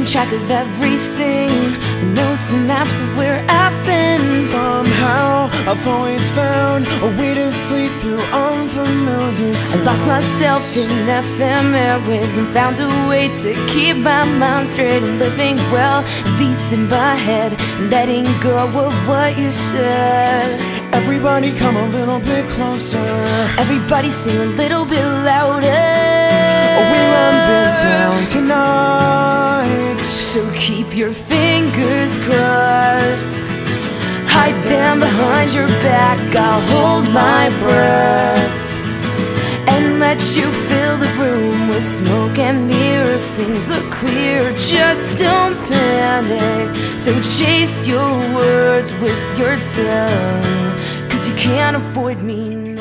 keeping track of everything, notes and maps of where I've been. Somehow I've always found a way to sleep through unfamiliar sounds. I lost myself in FM airwaves and found a way to keep my mind straight and living well, at least in my head, letting go of what you said. Everybody come a little bit closer. Everybody sing a little bit louder. We run this town tonight. So keep your fingers crossed, hide them behind your back. I'll hold my breath and let you fill the room with smoke and mirrors. Things look clear, just don't panic. So chase your words with your tongue, 'cause you can't avoid me now.